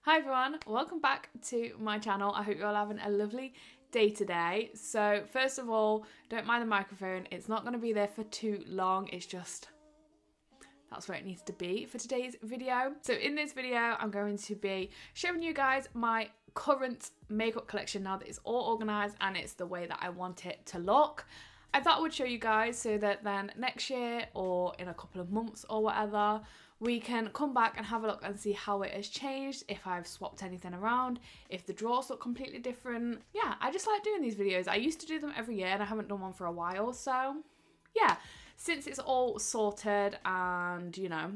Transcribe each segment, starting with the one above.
Hi everyone, welcome back to my channel. I hope you're all having a lovely day today. So first of all, don't mind the microphone. It's not going to be there for too long. It's just, that's where it needs to be for today's video. So in this video, I'm going to be showing you guys my current makeup collection now that it's all organised and it's the way that I want it to look. I thought I would show you guys so that then next year or in a couple of months or whatever, we can come back and have a look and see how it has changed, if I've swapped anything around, if the drawers look completely different. Yeah, I just like doing these videos. I used to do them every year and I haven't done one for a while. So yeah, since it's all sorted and, you know,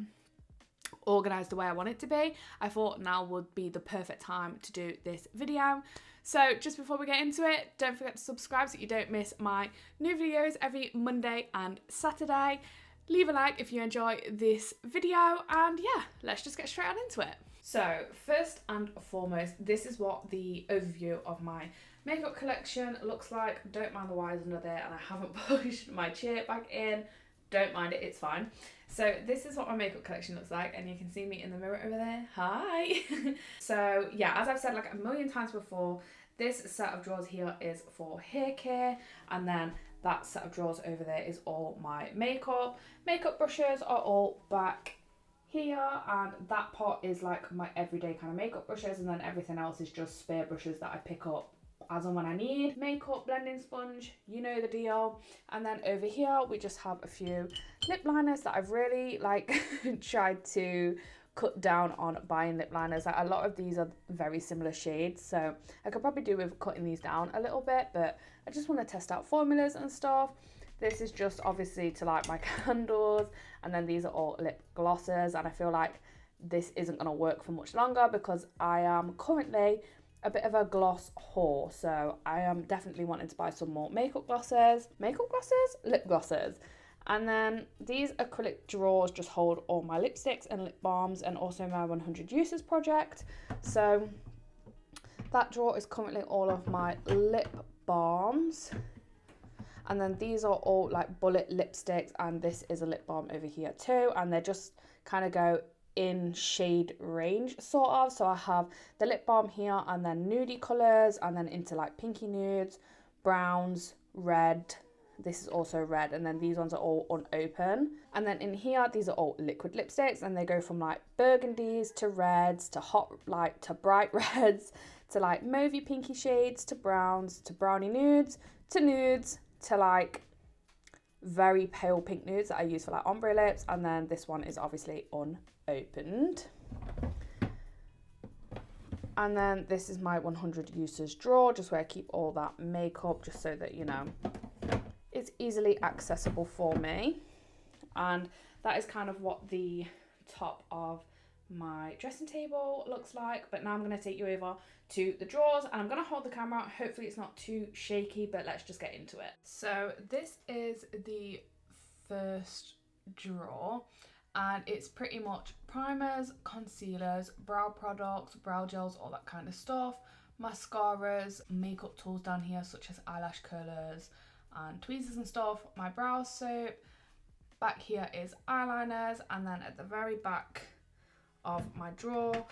organised the way I want it to be, I thought now would be the perfect time to do this video. So just before we get into it, don't forget to subscribe so you don't miss my new videos every Monday and Saturday. Leave a like if you enjoy this video, and yeah, let's just get straight on into it. So first and foremost, this is what the overview of my makeup collection looks like. Don't mind the wires under there, and I haven't pushed my chair back in. Don't mind it, it's fine. So this is what my makeup collection looks like, and you can see me in the mirror over there. Hi! So yeah, as I've said like a million times before, this set of drawers here is for hair care, and then that set of drawers over there is all my makeup. Makeup brushes are all back here, and that part is like my everyday kind of makeup brushes, and then everything else is just spare brushes that I pick up as and when I need. Makeup blending sponge, you know the deal. And then over here we just have a few lip liners that I've really like tried to cut down on buying lip liners. Like, a lot of these are very similar shades, so I could probably do with cutting these down a little bit, but I just want to test out formulas and stuff. This is just obviously to light my candles, and then these are all lip glosses, and I feel like this isn't going to work for much longer because I am currently a bit of a gloss whore, so I am definitely wanting to buy some more makeup glosses. Lip glosses. And then these acrylic drawers just hold all my lipsticks and lip balms, and also my 100 uses project. So that drawer is currently all of my lip balms. And then these are all like bullet lipsticks, and this is a lip balm over here too. And they just kind of go in shade range sort of. So I have the lip balm here, and then nudie colours, and then into like pinky nudes, browns, red. This is also red, and then these ones are all unopened. And then in here, these are all liquid lipsticks, and they go from like burgundies to reds to hot light to bright reds to like mauvey pinky shades to browns to brownie nudes to like very pale pink nudes that I use for like ombre lips. And then this one is obviously unopened. And then this is my 100 uses drawer, just where I keep all that makeup, just so that, you know, it's easily accessible for me. And that is kind of what the top of my dressing table looks like. But now I'm going to take you over to the drawers, and I'm going to hold the camera. Hopefully it's not too shaky, but let's just get into it. So this is the first drawer, and it's pretty much primers, concealers, brow products, brow gels, all that kind of stuff, mascaras, makeup tools down here such as eyelash curlers and tweezers and stuff, my brow soap. Back here is eyeliners, and then at the very back of my drawer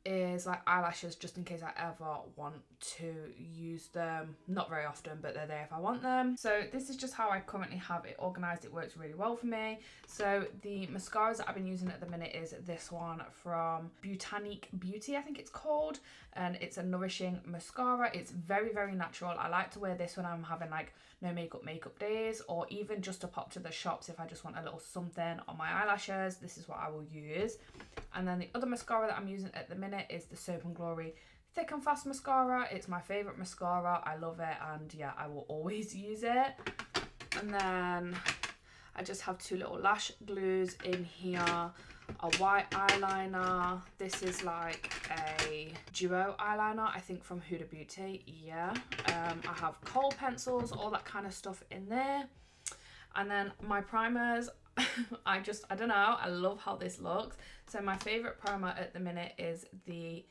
is like eyelashes, just in case I ever want to use them. Not very often, but they're there if I want them. So this is just how I currently have it organised. It works really well for me. So the mascaras that I've been using at the minute is this one from Botanique Beauty, I think it's called, and it's a nourishing mascara. It's very, very natural. I like to wear this when I'm having like no makeup days, or even just to pop to the shops if I just want a little something on my eyelashes. This is what I will use. And then the other mascara that I'm using at the minute is the Soap & Glory Thick and Fast mascara. It's my favourite mascara. I love it, and yeah, I will always use it. And then I just have two little lash glues in here, a white eyeliner. This is like a duo eyeliner, I think from Huda Beauty, yeah. I have kohl pencils, all that kind of stuff in there. And then my primers, I don't know, I love how this looks. So my favourite primer at the minute is the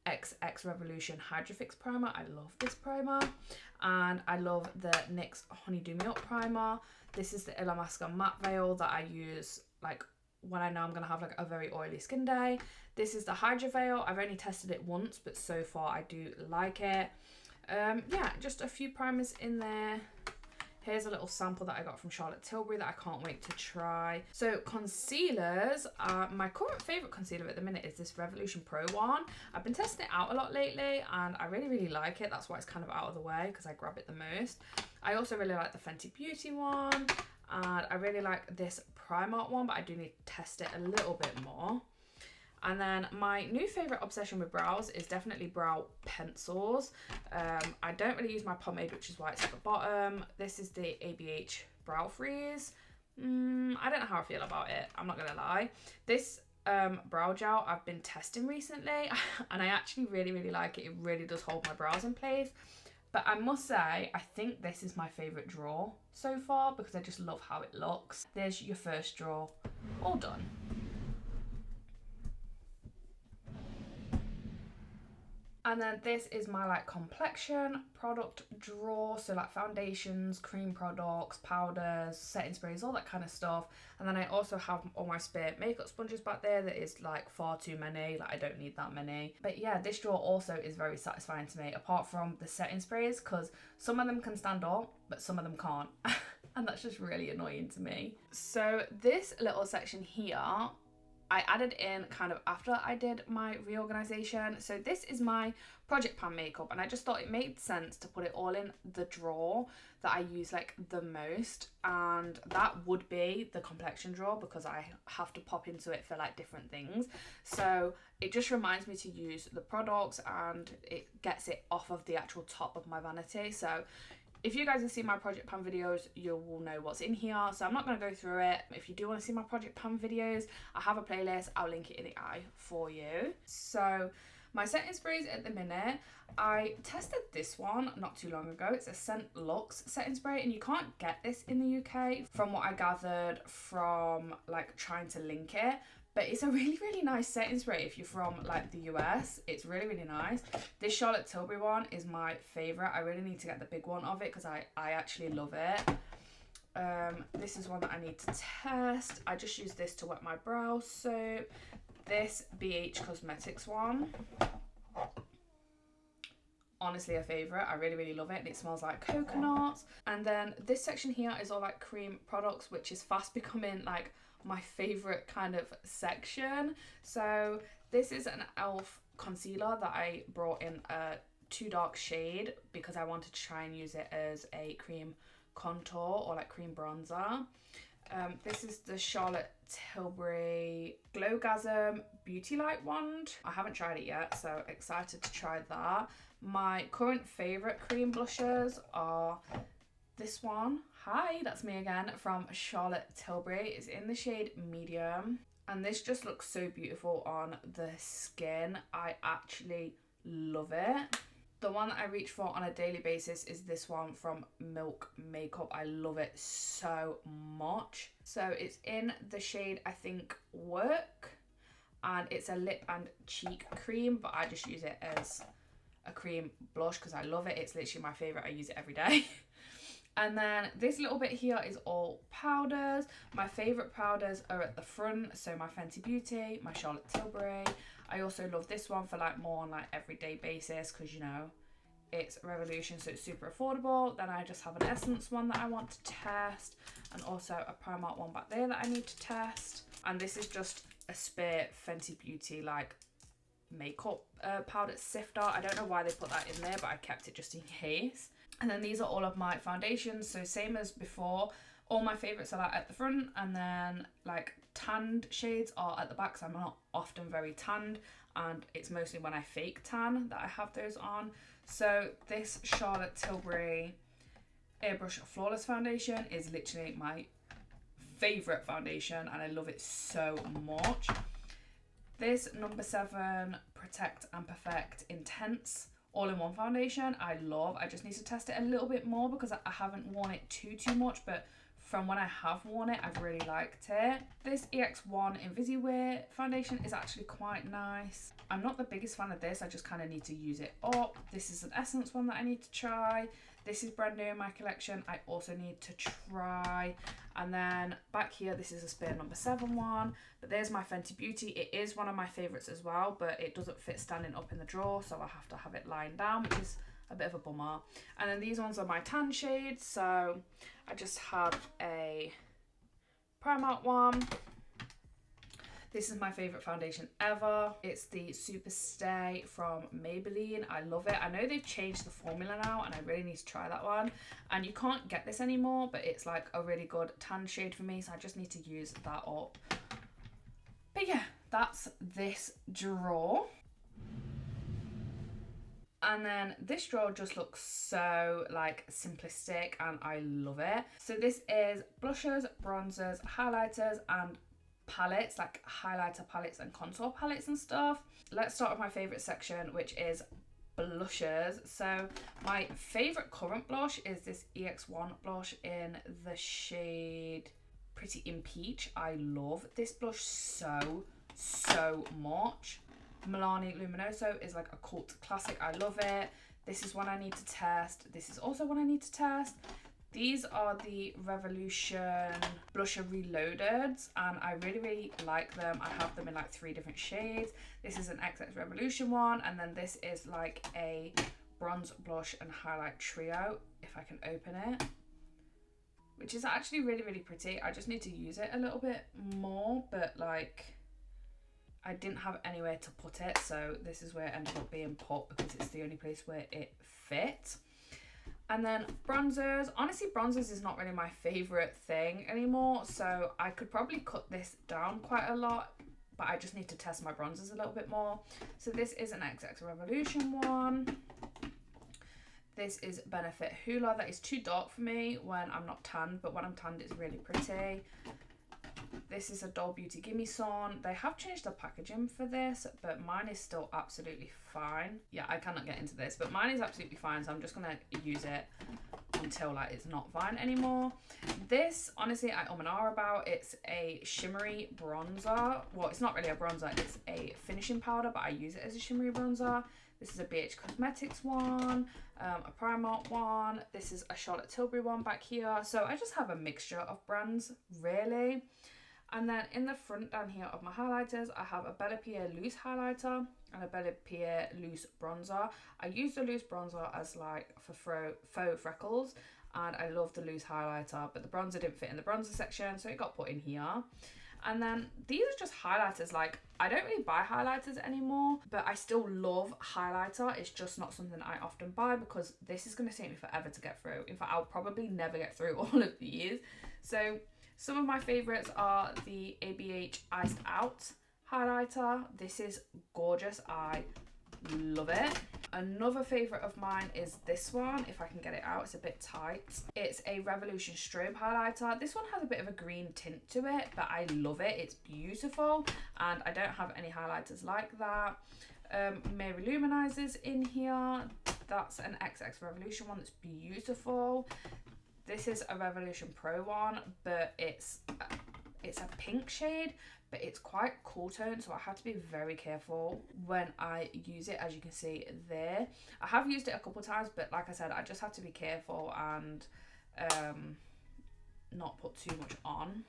XX Revolution Hydrofix primer. I love this primer. And I love the NYX Honey Do Me Up primer. This is the Illamasqua matte veil that I use like when I know I'm gonna have like a very oily skin day. This is the Hydra Veil. I've only tested it once, but so far I do like it. Yeah, just a few primers in there. Here's a little sample that I got from Charlotte Tilbury that I can't wait to try. So concealers, my current favourite concealer at the minute is this Revolution Pro one. I've been testing it out a lot lately and I really like it. That's why it's kind of out of the way, because I grab it the most. I also really like the Fenty Beauty one, and I really like this Primark one, but I do need to test it a little bit more. And then my new favourite obsession with brows is definitely brow pencils. I don't really use my pomade, which is why it's at the bottom. This is the ABH Brow Freeze. I don't know how I feel about it, I'm not going to lie. This brow gel I've been testing recently and I actually really like it. It really does hold my brows in place. But I must say, I think this is my favourite draw so far because I just love how it looks. There's your first draw, all done. And then this is my like Complexion product drawer, so like foundations, cream products, powders, setting sprays, all that kind of stuff. And then I also have all my spare makeup sponges back there. That is like far too many, like I don't need that many. But yeah, this drawer also is very satisfying to me, apart from the setting sprays, because some of them can stand up but some of them can't and that's just really annoying to me. So this little section here I added in kind of after I did my reorganization. So this is my project pan makeup, and I just thought it made sense to put it all in the drawer that I use like the most, and that would be the Complexion drawer because I have to pop into it for like different things. So it just reminds me to use the products and it gets it off of the actual top of my vanity. So if you guys have seen my project pan videos, you will know what's in here, so I'm not going to go through it. If you do want to see my project pan videos, I have a playlist, I'll link it in the eye for you. So my setting sprays at the minute, I tested this one not too long ago. It's a Scent Luxe setting spray, and you can't get this in the UK from what I gathered from like trying to link it. But it's a really nice setting spray if you're from like the US. It's really nice. This Charlotte Tilbury one is my favourite. I really need to get the big one of it because I actually love it. This is one that I need to test. I just use this to wet my brow soap. This BH Cosmetics one, honestly a favourite. I really love it, and it smells like coconuts. And then this section here is all like cream products, which is fast becoming like my favourite kind of section. So this is an e.l.f. concealer that I brought in a too dark shade because I wanted to try and use it as a cream contour or like cream bronzer. This is the Charlotte Tilbury Glowgasm Beauty Light Wand. I haven't tried it yet, so excited to try that. My current favourite cream blushes are this one, hi, that's me again, from Charlotte Tilbury. It's in the shade medium, and this just looks so beautiful on the skin. I actually love it. The one that I reach for on a daily basis is this one from Milk Makeup. I love it so much. So it's in the shade, I think, Work, and it's a lip and cheek cream, but I just use it as a cream blush because I love it. It's literally my favourite. I use it every day. And then this little bit here is all powders. My favourite powders are at the front, so my Fenty Beauty, my Charlotte Tilbury. I also love this one for like more on like everyday basis because, you know, it's Revolution, so it's super affordable. Then I just have an Essence one that I want to test, and also a Primark one back there that I need to test. And this is just a spare Fenty Beauty like makeup powder sifter. I don't know why they put that in there, but I kept it just in case. And then these are all of my foundations, so same as before. All my favourites are like at the front, and then like tanned shades are at the back, so I'm not often very tanned, and it's mostly when I fake tan that I have those on. So this Charlotte Tilbury Airbrush Flawless Foundation is literally my favourite foundation, and I love it so much. This number 7 Protect and Perfect Intense all-in-one foundation I love. I just need to test it a little bit more because I haven't worn it too much, but from when I have worn it, I've really liked it. This EX1 Invisiwear foundation is actually quite nice. I'm not the biggest fan of this, I just kind of need to use it up. This is an Essence one that I need to try. This is brand new in my collection, I also need to try. And then back here, this is a Spear number 7 one, but there's my Fenty Beauty. It is one of my favourites as well, but it doesn't fit standing up in the drawer, so I have to have it lying down, which is a bit of a bummer. And then these ones are my tan shades, so I just have a Primark one. This is my favourite foundation ever. It's the Super Stay from Maybelline. I love it. I know they've changed the formula now and I really need to try that one. And you can't get this anymore, but it's like a really good tan shade for me, so I just need to use that up. But yeah, that's this drawer. And then this drawer just looks so like simplistic and I love it. So this is blushers, bronzers, highlighters and palettes, like highlighter palettes and contour palettes and stuff. Let's start with my favourite section, which is blushes. So my favourite current blush is this EX1 blush in the shade Pretty in Peach. I love this blush so much. Milani Luminoso is like a cult classic. I love it. This is one I need to test. This is also one I need to test. These are the Revolution Blusher Reloaded and I really like them. I have them in like 3 different shades. This is an XX Revolution one, and then this is like a bronze blush and highlight trio, if I can open it, which is actually really pretty. I just need to use it a little bit more, but like I didn't have anywhere to put it, so this is where it ended up being put because it's the only place where it fit. And then bronzers. Honestly, bronzers is not really my favourite thing anymore, so I could probably cut this down quite a lot, but I just need to test my bronzers a little bit more. So this is an XX Revolution one. This is Benefit Hoola. That is too dark for me when I'm not tanned, but when I'm tanned it's really pretty. This is a Doll Beauty Gimme Son. They have changed the packaging for this, but mine is still absolutely fine. Yeah, I cannot get into this, but mine is absolutely fine, so I'm just gonna use it until like it's not fine anymore. This, honestly, I and ah about. It's a shimmery bronzer. Well, it's not really a bronzer, it's a finishing powder, but I use it as a shimmery bronzer. This is a BH Cosmetics one, a Primark one. This is a Charlotte Tilbury one back here. So I just have a mixture of brands, really. And then in the front down here of my highlighters, I have a Bella Pierre loose highlighter and a Bella Pierre loose bronzer. I use the loose bronzer as like for faux freckles, and I love the loose highlighter, but the bronzer didn't fit in the bronzer section, so it got put in here. And then these are just highlighters. Like, I don't really buy highlighters anymore, but I still love highlighter. It's just not something I often buy because this is going to take me forever to get through. In fact, I'll probably never get through all of these. So some of my favourites are the ABH Iced Out highlighter. This is gorgeous. I love it. Another favourite of mine is this one, if I can get it out. It's a bit tight. It's a Revolution Strobe highlighter. This one has a bit of a green tint to it, but I love it. It's beautiful, and I don't have any highlighters like that. Mary Luminizers in here. That's an XX Revolution one that's beautiful. This is a Revolution Pro one, but it's a pink shade, but it's quite cool tone, so I have to be very careful when I use it, as you can see there. I have used it a couple times, but like I said, I just have to be careful and not put too much on.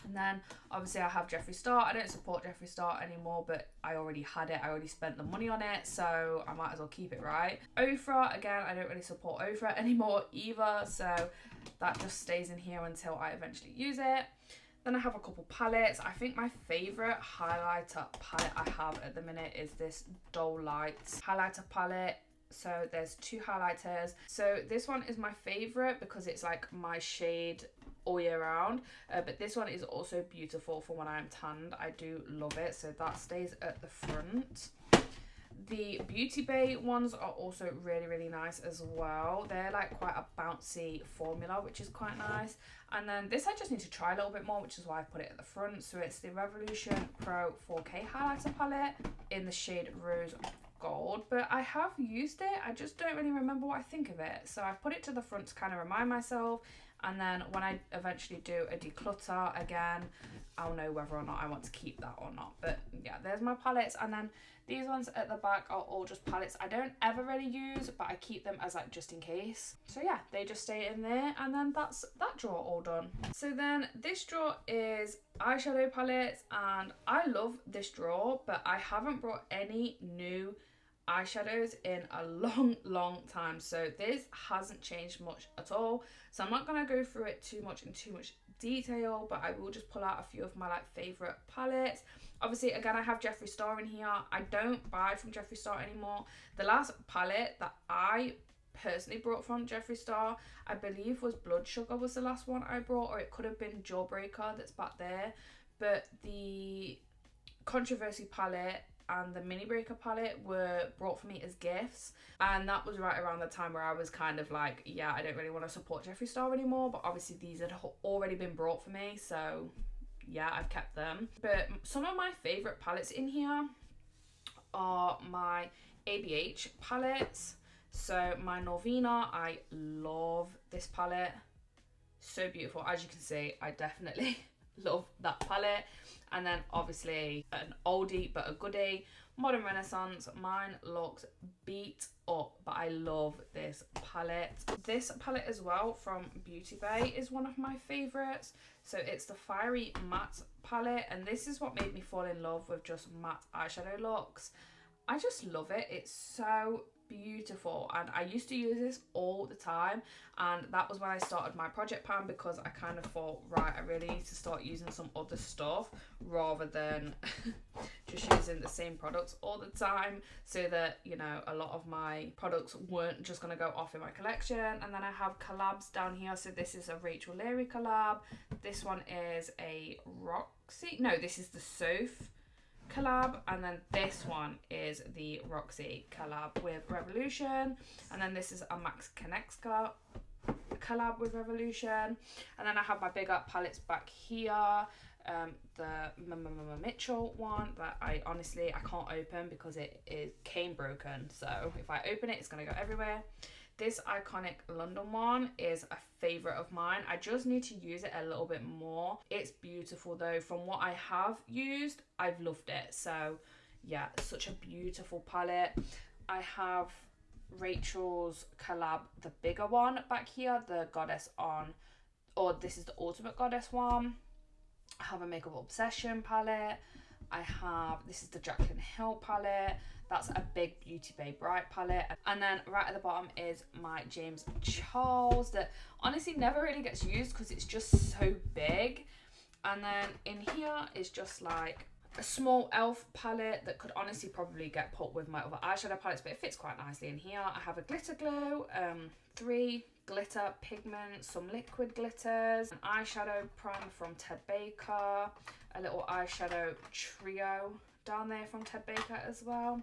And then obviously I have Jeffree Star. I don't support Jeffree Star anymore, but I already had it. I already spent the money on it, so I might as well keep it, right? Ofra, again, I don't really support Ofra anymore either, so that just stays in here until I eventually use it. Then I have a couple palettes. I think my favourite highlighter palette I have at the minute is this Doll Lights highlighter palette. So there's 2 highlighters. So this one is my favourite because it's like my shade all year round, but this one is also beautiful for when I'm tanned. I do love it, so that stays at the front. The Beauty Bay ones are also really nice as well. They're like quite a bouncy formula, which is quite nice. And then this I just need to try a little bit more, which is why I put it at the front. So it's the Revolution Pro 4K highlighter palette in the shade Rose Gold, but I have used it. I just don't really remember what I think of it, so I've put it to the front to kind of remind myself. And then when I eventually do a declutter again, I'll know whether or not I want to keep that or not. But yeah, there's my palettes. And then these ones at the back are all just palettes I don't ever really use, but I keep them as like just in case. So yeah, they just stay in there, and then that's that drawer all done. So then this drawer is eyeshadow palettes, and I love this drawer, but I haven't brought any new eyeshadows in a long time, so this hasn't changed much at all. So I'm not going to go through it too much detail, but I will just pull out a few of my like favorite palettes. Obviously, again, I have Jeffree Star in here. I don't buy from Jeffree Star anymore. The last palette that I personally brought from Jeffree Star, I believe, was Blood Sugar was the last one I brought, or it could have been Jawbreaker that's back there. But the Controversy palette and the Mini Breaker palette were brought for me as gifts, and that was right around the time where I was kind of like, yeah, I don't really want to support Jeffree Star anymore, but obviously these had already been brought for me, so yeah, I've kept them. But some of my favourite palettes in here are my ABH palettes. So my Norvina, I love this palette, so beautiful. As you can see, I definitely love that palette. And then obviously an oldie but a goodie, Modern Renaissance. Mine looks beat up, but I love this palette. This palette as well from Beauty Bay is one of my favourites. So it's the Fiery Matte palette, and this is what made me fall in love with just matte eyeshadow looks. I just love it. It's so beautiful, and I used to use this all the time, and that was when I started my project pan, because I kind of thought, right, I really need to start using some other stuff rather than just using the same products all the time, so that, you know, a lot of my products weren't just going to go off in my collection. And then I have collabs down here. So this is a Rachel Leary collab, this one is a Roxy, no, this is the Soph collab, and then this one is the Roxy collab with Revolution, and then this is a Max Connects collab with Revolution. And then I have my bigger palettes back here, the Mitchell one that I honestly can't open because it came broken, so if I open it, it's gonna go everywhere. This iconic London one is a favourite of mine. I just need to use it a little bit more. It's beautiful though. From what I have used, I've loved it. So yeah, such a beautiful palette. I have Rachel's collab, the bigger one back here, the Goddess on, or this is the Ultimate Goddess one. I have a Makeup Obsession palette. I have, this is the Jaclyn Hill palette. That's a big Beauty Bay Bright palette. And then right at the bottom is my James Charles that honestly never really gets used because it's just so big. And then in here is just like a small elf palette that could honestly probably get put with my other eyeshadow palettes, but it fits quite nicely in here. I have a Glitter Glow, 3 glitter pigments, some liquid glitters, an eyeshadow primer from Ted Baker, a little eyeshadow trio down there from Ted Baker as well.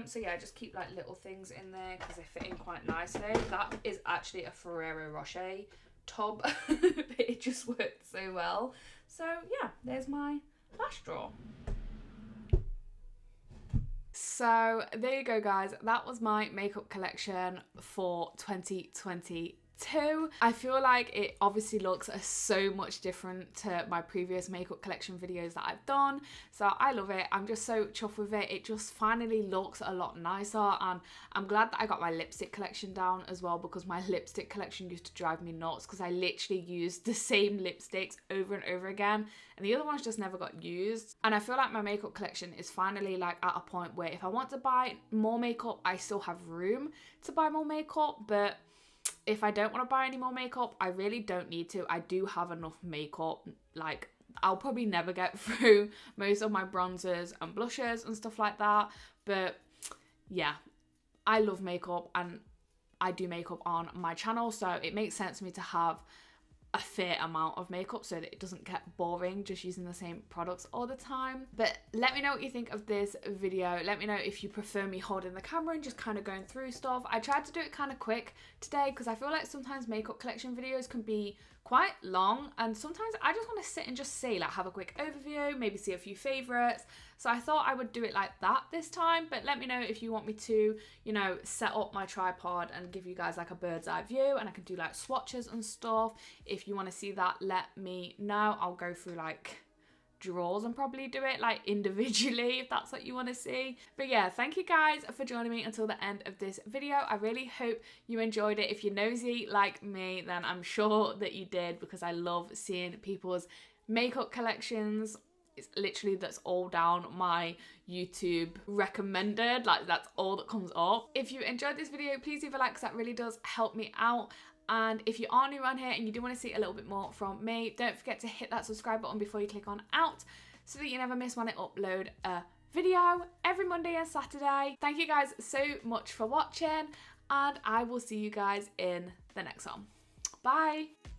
So yeah, just keep like little things in there because they fit in quite nicely. That is actually a Ferrero Rocher tub, but it just worked so well. So yeah, there's my lash drawer. So there you go, guys. That was my makeup collection for 2022. I feel like it obviously looks so much different to my previous makeup collection videos that I've done. So I love it. I'm just so chuffed with it. It just finally looks a lot nicer, and I'm glad that I got my lipstick collection down as well, because my lipstick collection used to drive me nuts because I literally used the same lipsticks over and over again, and the other ones just never got used. And I feel like my makeup collection is finally like at a point where if I want to buy more makeup, I still have room to buy more makeup, but if I don't want to buy any more makeup, I really don't need to. I do have enough makeup. Like, I'll probably never get through most of my bronzers and blushes and stuff like that. But yeah, I love makeup and I do makeup on my channel, so it makes sense for me to have a fair amount of makeup so that it doesn't get boring just using the same products all the time. But let me know what you think of this video. Let me know if you prefer me holding the camera and just kind of going through stuff. I tried to do it kind of quick today because I feel like sometimes makeup collection videos can be quite long, and sometimes I just want to sit and just say, like, have a quick overview, maybe see a few favorites. So I thought I would do it like that this time, but let me know if you want me to, you know, set up my tripod and give you guys like a bird's eye view, and I can do like swatches and stuff. If you want to see that, let me know. I'll go through like drawers and probably do it like individually if that's what you want to see. But yeah, thank you guys for joining me until the end of this video. I really hope you enjoyed it. If you're nosy like me, then I'm sure that you did, because I love seeing people's makeup collections. It's literally, that's all down my YouTube recommended, like that's all that comes up. If you enjoyed this video, please leave a like, because that really does help me out. And if you are new around here and you do want to see a little bit more from me, don't forget to hit that subscribe button before you click on out, so that you never miss when I upload a video every Monday and Saturday. Thank you guys so much for watching, and I will see you guys in the next one. Bye!